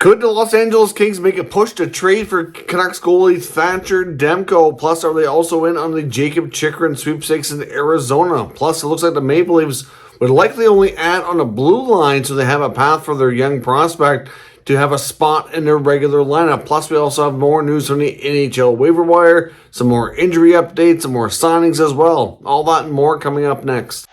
Could the Los Angeles Kings make a push to trade for Canucks goalie Thatcher Demko? Plus, are they also in on the Demko Chychrun sweepstakes in Arizona? Plus, it looks like the Maple Leafs would likely only add on a blue line so they have a path for their young prospect to have a spot in their regular lineup. Plus, we also have more news from the NHL waiver wire, some more injury updates, some more signings as well. All that and more coming up next.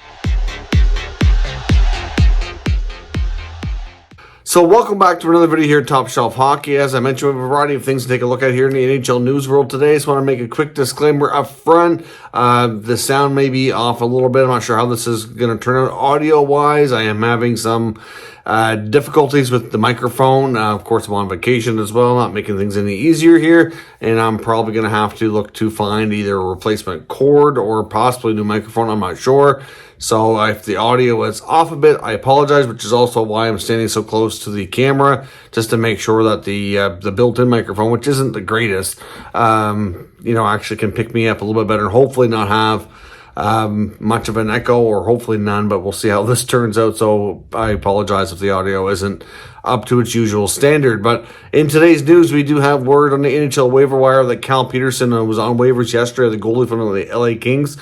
So welcome back to another video here at Top Shelf Hockey. As I mentioned, we have a variety of things to take a look at here in the NHL news world today. I just want to make a quick disclaimer up front. The sound may be off a little bit. I'm not sure how this is going to turn out audio-wise. I am having some difficulties with the microphone. Of course, I'm on vacation as well, not making things any easier here. And I'm probably going to have to look to find either a replacement cord or possibly a new microphone. I'm not sure. So if the audio is off a bit, I apologize, which is also why I'm standing so close to the camera, just to make sure that the built-in microphone, which isn't the greatest, actually can pick me up a little bit better and hopefully not have much of an echo, or hopefully none, but we'll see how this turns out. So I apologize if the audio isn't up to its usual standard. But in today's news, we do have word on the NHL waiver wire that Cal Petersen was on waivers yesterday, the goalie from the LA Kings.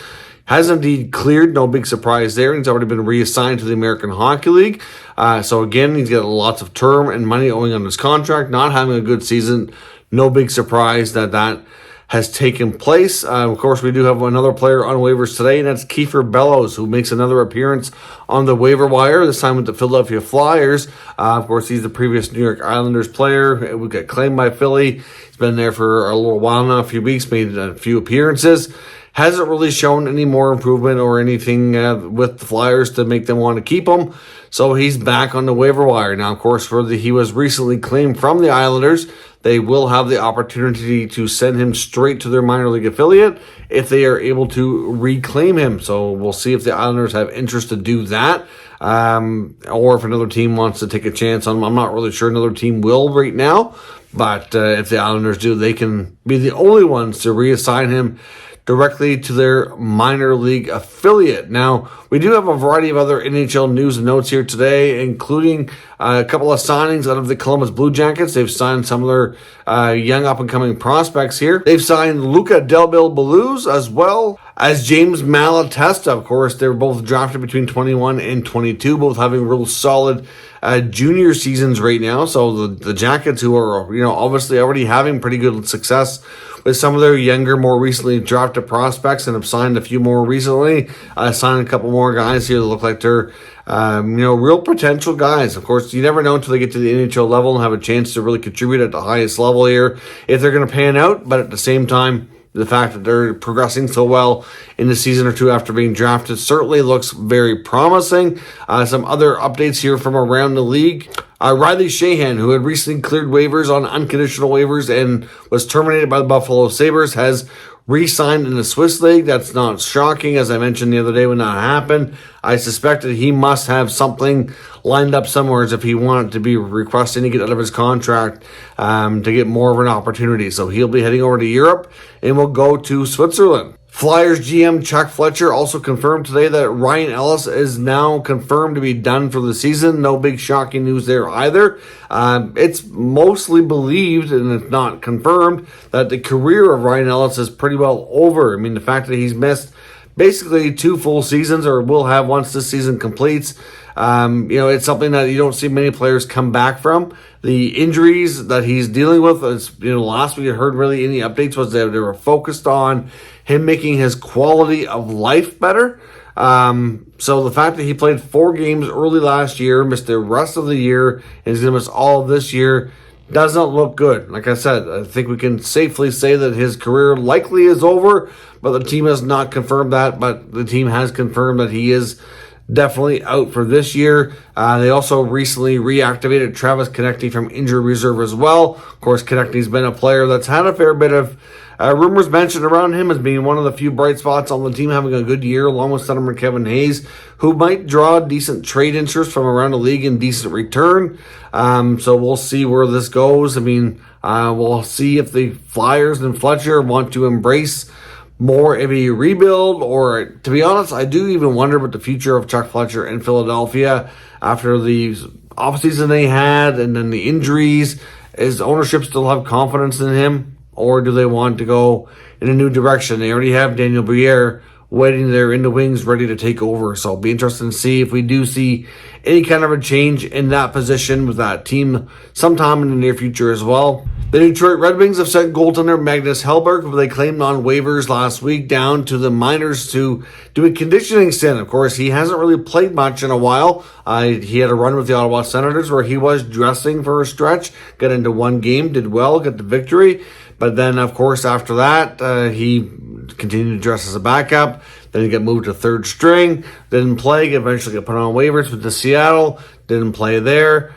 Has indeed cleared, no big surprise there. He's already been reassigned to the American Hockey League. So again, he's got lots of term and money owing on his contract, not having a good season. No big surprise that has taken place. Of course, we do have another player on waivers today, and that's Bellows, who makes another appearance on the waiver wire, this time with the Philadelphia Flyers. Of course, he's the previous New York Islanders player. We got claimed by Philly. He's been there for a little while now, a few weeks, made a few appearances. Hasn't really shown any more improvement or anything with the Flyers to make them want to keep him. So he's back on the waiver wire. Now, of course, he was recently claimed from the Islanders. They will have the opportunity to send him straight to their minor league affiliate if they are able to reclaim him. So we'll see if the Islanders have interest to do that. Or if another team wants to take a chance on him. I'm not really sure another team will right now. But if the Islanders do, they can be the only ones to reassign him directly to their minor league affiliate. Now, we do have a variety of other NHL news and notes here today, including a couple of signings out of the Columbus Blue Jackets. They've signed some of their young up-and-coming prospects here. They've signed Luca Del Bellows as well as James Malatesta. Of course, they were both drafted between 21 and 22, both having real solid junior seasons right now. So the Jackets, who are obviously already having pretty good success with some of their younger, more recently drafted prospects, and have signed a few more recently. Signed a couple more guys here that look like they're real potential guys. Of course, you never know until they get to the NHL level and have a chance to really contribute at the highest level here if they're going to pan out. But at the same time, the fact that they're progressing so well in the season or two after being drafted certainly looks very promising. Some other updates here from around the league. Riley Sheahan, who had recently cleared waivers on unconditional waivers and was terminated by the Buffalo Sabres, has re-signed in the Swiss League. That's not shocking. As I mentioned the other day when that happened, I suspect that he must have something lined up somewhere as if he wanted to be requesting to get out of his contract to get more of an opportunity. So he'll be heading over to Europe and will go to Switzerland. Flyers GM Chuck Fletcher also confirmed today that Ryan Ellis is now confirmed to be done for the season. No big shocking news there either. It's mostly believed, and it's not confirmed, that the career of Ryan Ellis is pretty well over. I mean, the fact that he's missed basically 2 full seasons, or will have once this season completes, it's something that you don't see many players come back from. The injuries that he's dealing with, last week I heard really any updates was that they were focused on him making his quality of life better. So the fact that he played 4 games early last year, missed the rest of the year, and he's going to miss all of this year, doesn't look good. Like I said, I think we can safely say that his career likely is over, but the team has not confirmed that, but the team has confirmed that he is definitely out for this year. They also recently reactivated Travis Konecny from injury reserve as well. Of course, Konechny's been a player that's had a fair bit of rumors mentioned around him as being one of the few bright spots on the team, having a good year, along with centerman Kevin Hayes, who might draw decent trade interest from around the league in decent return. So we'll see where this goes. I mean, we'll see if the Flyers and Fletcher want to embrace more of a rebuild, or to be honest, I do even wonder about the future of Chuck Fletcher in Philadelphia after the offseason they had and then the injuries, is ownership still have confidence in him, or do they want to go in a new direction? They already have Daniel Briere waiting there in the wings ready to take over. So it'll be interesting to see if we do see any kind of a change in that position with that team sometime in the near future as well. The Detroit Red Wings have sent goaltender Magnus Hellberg, who they claimed on waivers last week, down to the minors to do a conditioning stint. Of course, he hasn't really played much in a while. He had a run with the Ottawa Senators where he was dressing for a stretch, got into one game, did well, got the victory. But then, of course, after that, he continued to dress as a backup. Then he got moved to third string. Didn't play. Eventually got put on waivers with the Seattle. Didn't play there.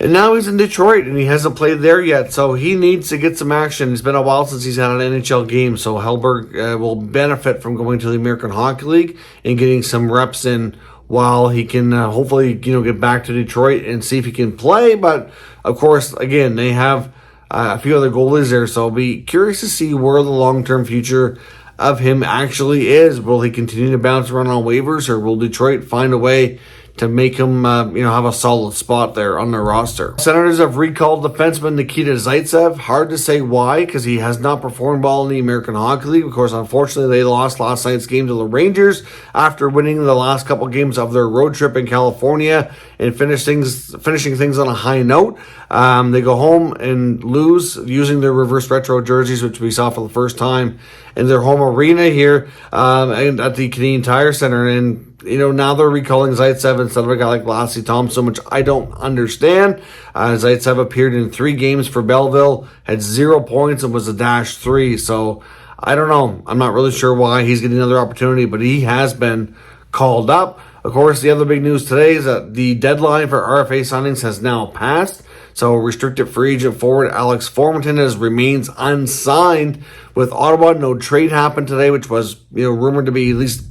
And now he's in Detroit, and he hasn't played there yet. So he needs to get some action. It's been a while since he's had an NHL game. So Hellberg will benefit from going to the American Hockey League and getting some reps in while he can hopefully get back to Detroit and see if he can play. But, of course, again, they have a few other goalies there, so I'll be curious to see where the long-term future of him actually is. Will he continue to bounce around on waivers, or will Detroit find a way to make him, have a solid spot there on their roster? Senators have recalled defenseman Nikita Zaitsev. Hard to say why, because he has not performed well in the American Hockey League. Of course, unfortunately, they lost last night's game to the Rangers after winning the last couple games of their road trip in California and finishing things on a high note. They go home and lose using their reverse retro jerseys, which we saw for the first time in their home arena here and at the Canadian Tire Center. And now they're recalling Zaitsev instead of a guy like Lassie Thompson, which I don't understand. Zaitsev appeared in 3 games for Belleville, had 0 points, and was a -3. So I don't know. I'm not really sure why he's getting another opportunity, but he has been called up. Of course, the other big news today is that the deadline for RFA signings has now passed. So restricted free agent forward Alex Formenton remains unsigned with Ottawa. No trade happened today, which was rumored to be at least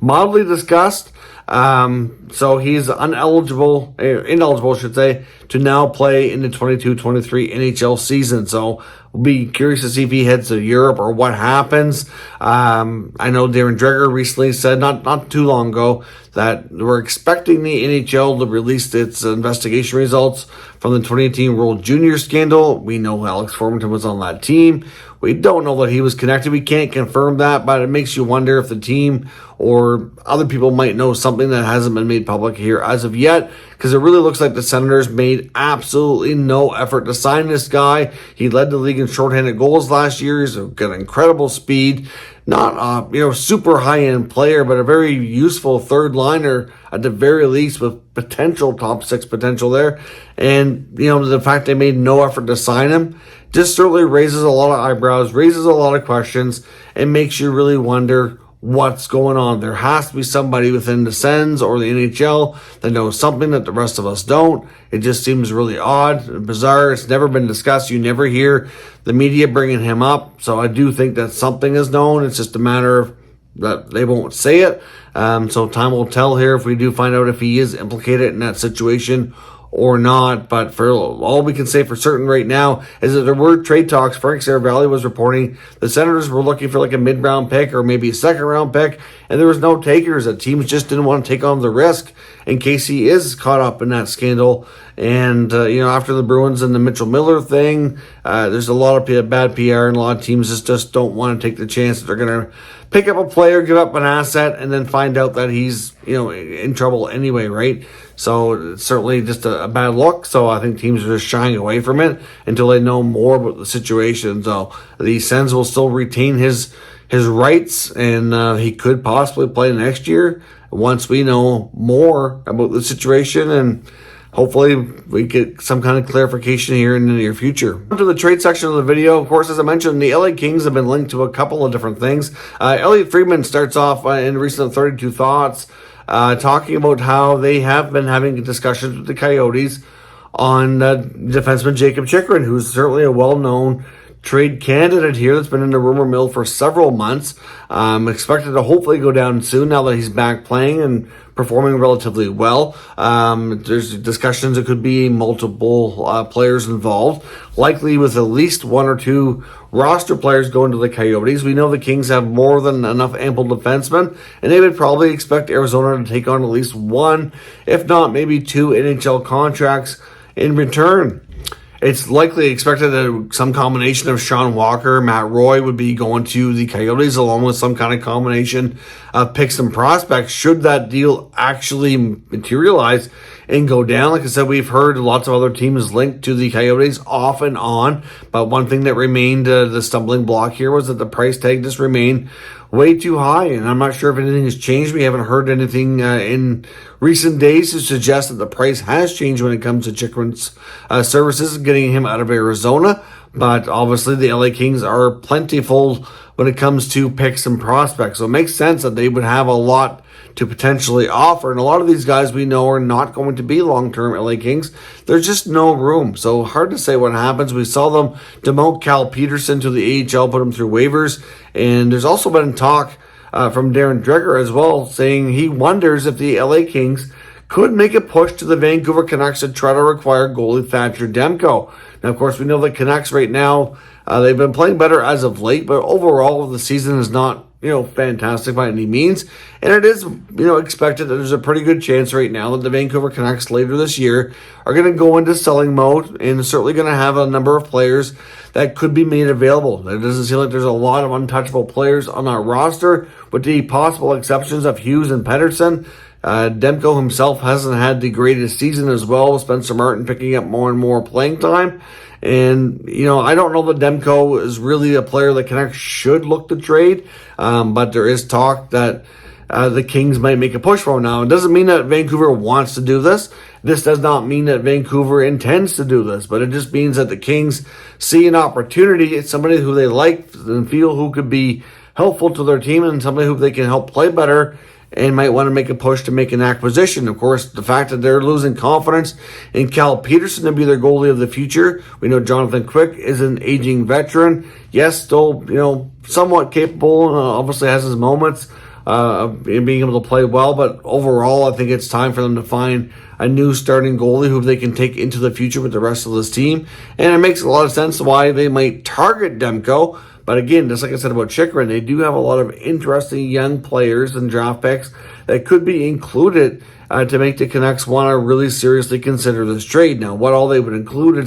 mildly discussed. So he's ineligible, I should say, to now play in the 22-23 NHL season. So we'll be curious to see if he heads to Europe or what happens. I know Darren Dreger recently said, not too long ago, that we're expecting the NHL to release its investigation results from the 2018 World Junior scandal. We know Alex Formenton was on that team. We don't know that he was connected. We can't confirm that, but it makes you wonder if the team or other people might know something that hasn't been made public here as of yet, because it really looks like the Senators made absolutely no effort to sign this guy. He led the league in shorthanded goals last year. He's got incredible speed. Not super high-end player, but a very useful third liner at the very least, with potential top 6 potential there. And the fact they made no effort to sign him just certainly raises a lot of eyebrows, raises a lot of questions, and makes you really wonder what's going on. There has to be somebody within the Sens or the NHL that knows something that the rest of us don't. It just seems really odd and bizarre. It's never been discussed. You never hear the media bringing him up. So I do think that something is known. It's just a matter of that they won't say it. So time will tell here if we do find out if he is implicated in that situation or not. But for all we can say for certain right now is that there were trade talks. Frank Saravalli was reporting the Senators were looking for like a mid-round pick or maybe a second-round pick, and there was no takers. The teams just didn't want to take on the risk in case he is caught up in that scandal. And, after the Bruins and the Mitchell Miller thing, there's a lot of bad PR, and a lot of teams just don't want to take the chance that they're going to pick up a player, give up an asset, and then find out that he's, in trouble anyway, right? So it's certainly just a bad look. So I think teams are just shying away from it until they know more about the situation. So the Sens will still retain his rights, and he could possibly play next year once we know more about the situation, and hopefully we get some kind of clarification here in the near future. To the trade section of the video, of course, as I mentioned, the LA Kings have been linked to a couple of different things. Elliot Friedman starts off in recent 32 Thoughts talking about how they have been having discussions with the Coyotes on defenseman Demko Chychrun, who's certainly a well-known trade candidate here that's been in the rumor mill for several months. Expected to hopefully go down soon now that he's back playing and performing relatively well. There's discussions it could be multiple players involved, likely with at least one or two roster players going to the Coyotes. We know the Kings have more than enough ample defensemen, and they would probably expect Arizona to take on at least one, if not maybe two NHL contracts in return. It's likely expected that some combination of Sean Walker, Matt Roy would be going to the Coyotes, along with some kind of combination of picks and prospects, should that deal actually materialize and go down. Like I said, we've heard lots of other teams linked to the Coyotes off and on, but one thing that remained the stumbling block here was that the price tag just remained way too high, and I'm not sure if anything has changed. We haven't heard anything in recent days to suggest that the price has changed when it comes to Chychrun's services, getting him out of Arizona. But obviously the LA Kings are plentiful when it comes to picks and prospects, so it makes sense that they would have a lot to potentially offer. And a lot of these guys we know are not going to be long-term LA Kings. There's just no room. So hard to say what happens. We saw them demote Cal Petersen to the AHL, put him through waivers. And there's also been talk from Darren Dreger as well, saying he wonders if the LA Kings could make a push to the Vancouver Canucks to try to acquire goalie Thatcher Demko. Now, of course, we know the Canucks right now, they've been playing better as of late, but overall the season is not fantastic by any means. And it is, expected that there's a pretty good chance right now that the Vancouver Canucks later this year are going to go into selling mode and certainly going to have a number of players that could be made available. It doesn't seem like there's a lot of untouchable players on our roster, with the possible exceptions of Hughes and Petersen. Demko himself hasn't had the greatest season as well. Spencer Martin picking up more and more playing time. And, I don't know that Demko is really a player that Canucks should look to trade, but there is talk that the Kings might make a push for him now. It doesn't mean that Vancouver wants to do this. This does not mean that Vancouver intends to do this, but it just means that the Kings see an opportunity. It's somebody who they like and feel who could be helpful to their team and somebody who they can help play better and might want to make a push to make an acquisition. Of course, the fact that they're losing confidence in Cal Petersen to be their goalie of the future. We know Jonathan Quick is an aging veteran. Yes, still, somewhat capable, obviously has his moments of being able to play well, but overall, I think it's time for them to find a new starting goalie who they can take into the future with the rest of this team. And it makes a lot of sense why they might target Demko. But again, just like I said about Chychrun, they do have a lot of interesting young players and draft picks that could be included to make the Canucks want to really seriously consider this trade. Now, what all they would include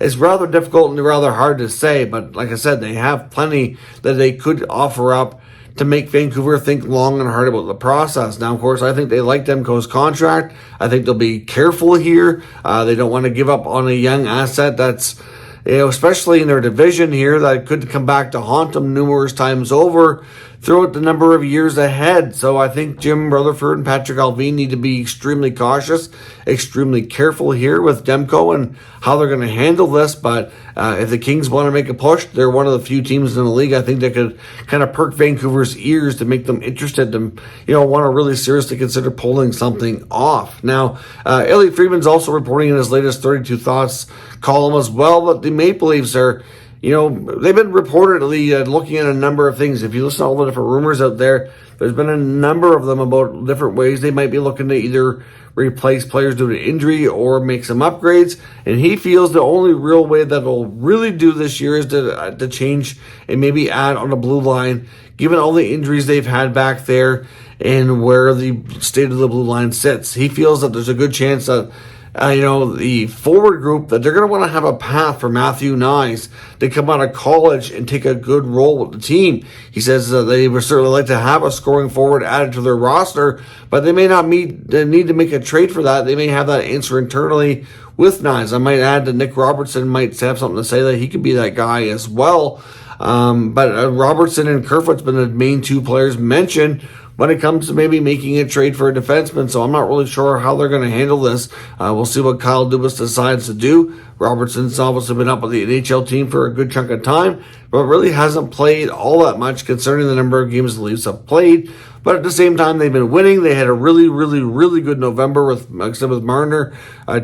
is rather difficult and rather hard to say. But like I said, they have plenty that they could offer up to make Vancouver think long and hard about the process. Now, of course, I think they like Demko's contract. I think they'll be careful here. They don't want to give up on a young asset that's, especially in their division here, that could come back to haunt them numerous times over throughout the number of years ahead. So I think Jim Rutherford and Patrick Allvin need to be extremely cautious, extremely careful here with Demko and how they're going to handle this. But if the Kings want to make a push, they're one of the few teams in the league, I think, that could kind of perk Vancouver's ears to make them interested to, want to really seriously consider pulling something off. Now, Elliot Friedman's also reporting in his latest 32 Thoughts column as well that the Maple Leafs are, they've been reportedly looking at a number of things. If you listen to all the different rumors out there, there's been a number of them about different ways they might be looking to either replace players due to injury or make some upgrades. And he feels the only real way that will really do this year is to change and maybe add on the blue line, given all the injuries they've had back there and where the state of the blue line sits. He feels that there's a good chance that the forward group, that they're going to want to have a path for Matthew Nyes to come out of college and take a good role with the team. He says they would certainly like to have a scoring forward added to their roster, but they may not need to make a trade for that. They may have that answer internally with Nyes. I might add that Nick Robertson might have something to say that he could be that guy as well. But Robertson and Kerfoot's been the main two players mentioned when it comes to maybe making a trade for a defenseman. So I'm not really sure how they're going to handle this. We'll see what Kyle Dubas decides to do. Robertson's obviously been up with the NHL team for a good chunk of time, but really hasn't played all that much concerning the number of games the Leafs have played. But at the same time, they've been winning. They had a really, really, really good November with Marner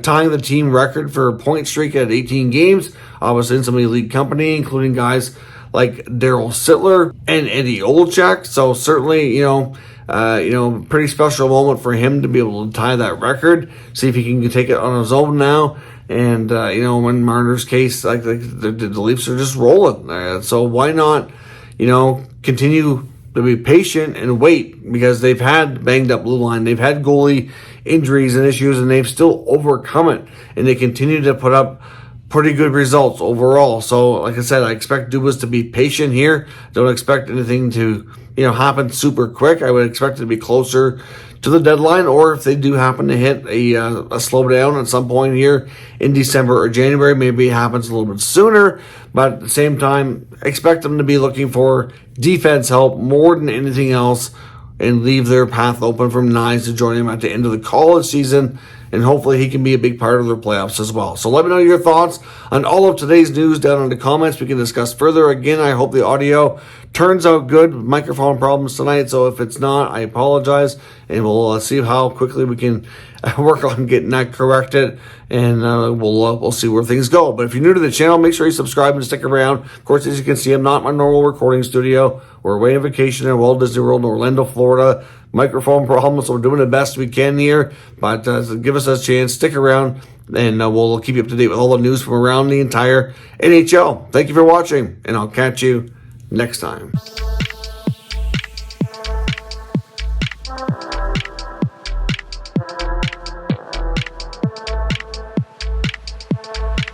tying the team record for a point streak at 18 games. Obviously in some elite company, including guys like Daryl Sittler and Eddie Olczyk. So certainly, pretty special moment for him to be able to tie that record. See if he can take it on his own now. And, in Marner's case, the Leafs are just rolling. So why not, continue to be patient and wait, because they've had banged up blue line. They've had goalie injuries and issues, and they've still overcome it. And they continue to put up pretty good results overall. So, like I said, I expect Dubas to be patient here. Don't expect anything to, happen super quick. I would expect it to be closer to the deadline, or if they do happen to hit a slowdown at some point here in December or January, maybe it happens a little bit sooner. But at the same time, expect them to be looking for defense help more than anything else, and leave their path open from Knies to join him at the end of the college season. And hopefully he can be a big part of their playoffs as well. So let me know your thoughts on all of today's news down in the comments. We can discuss further. Again, I hope the audio turns out good. Microphone problems tonight, so if it's not, I apologize. And we'll see how quickly we can work on getting that corrected. And we'll see where things go. But if you're new to the channel, make sure you subscribe and stick around. Of course, as you can see, I'm not in my normal recording studio. We're away on vacation in Walt Disney World in Orlando, Florida. Microphone problems, so we're doing the best we can here. But give us a chance, stick around, and we'll keep you up to date with all the news from around the entire NHL. Thank you for watching, and I'll catch you next time.